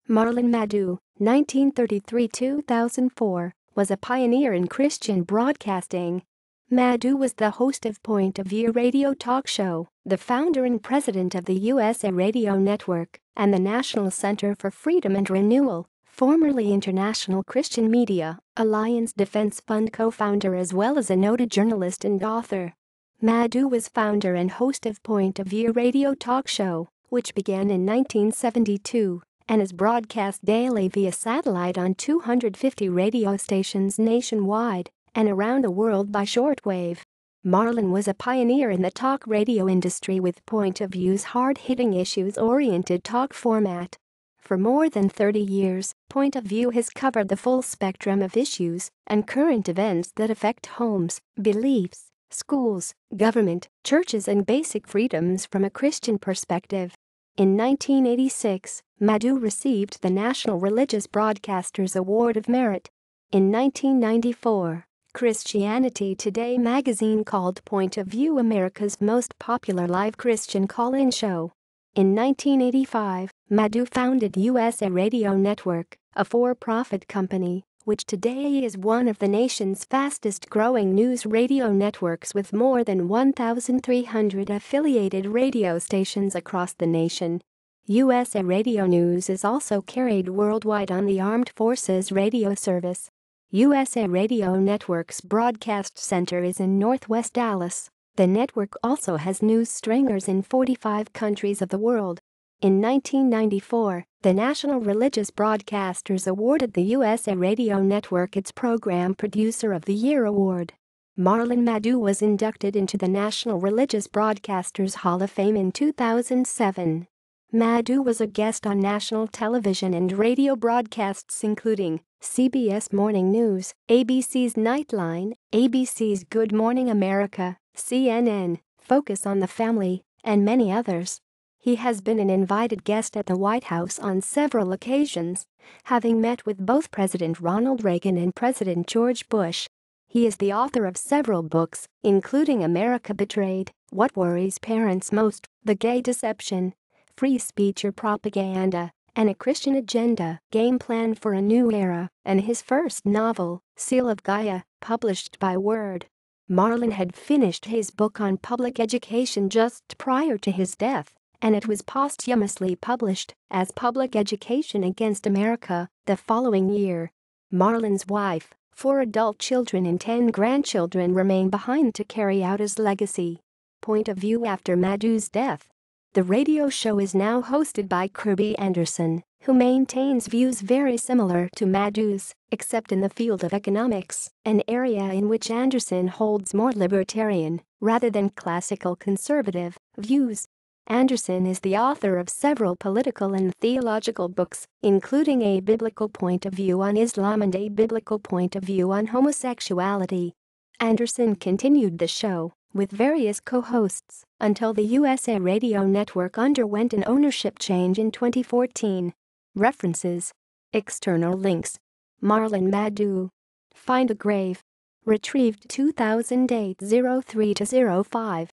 Marlin Maddoux, 1933-2004, was a pioneer in Christian broadcasting. Maddoux was the host of Point of View radio talk show, the founder and president of the USA Radio Network, and the National Center for Freedom and Renewal, formerly International Christian Media Alliance Defense Fund co-founder as well as a noted journalist and author. Maddoux was founder and host of Point of View radio talk show, which began in 1972. And is broadcast daily via satellite on 250 radio stations nationwide and around the world by shortwave. Marlin was a pioneer in the talk radio industry with Point of View's hard-hitting issues-oriented talk format. For more than 30 years, Point of View has covered the full spectrum of issues and current events that affect homes, beliefs, schools, government, churches and basic freedoms from a Christian perspective. In 1986, Maddoux received the National Religious Broadcasters Award of Merit. In 1994, Christianity Today magazine called Point of View America's most popular live Christian call-in show. In 1985, Maddoux founded USA Radio Network, a for-profit company, which today is one of the nation's fastest-growing news radio networks with more than 1,300 affiliated radio stations across the nation. USA Radio News is also carried worldwide on the Armed Forces Radio Service. USA Radio Network's broadcast center is in Northwest Dallas. The network also has news stringers in 45 countries of the world. In 1994, the National Religious Broadcasters awarded the USA Radio Network its Program Producer of the Year award. Marlin Maddoux was inducted into the National Religious Broadcasters Hall of Fame in 2007. Maddoux was a guest on national television and radio broadcasts including CBS Morning News, ABC's Nightline, ABC's Good Morning America, CNN, Focus on the Family, and many others. He has been an invited guest at the White House on several occasions, having met with both President Ronald Reagan and President George Bush. He is the author of several books, including America Betrayed, What Worries Parents Most, The Gay Deception, Free Speech or Propaganda, and A Christian Agenda, Game Plan for a New Era, and his first novel, Seal of Gaia, published by Word. Marlin had finished his book on public education just prior to his death, and it was posthumously published as Public Education Against America the following year. Marlin's wife, 4 adult children and 10 grandchildren remain behind to carry out his legacy. Point of View after Maddoux's death. The radio show is now hosted by Kirby Anderson, who maintains views very similar to Maddoux's, except in the field of economics, an area in which Anderson holds more libertarian, rather than classical conservative, views. Anderson is the author of several political and theological books, including A Biblical Point of View on Islam and A Biblical Point of View on Homosexuality. Anderson continued the show, with various co-hosts, until the USA Radio Network underwent an ownership change in 2014. References. External links. Marlin Maddoux. Find a Grave. Retrieved 2008 03-05.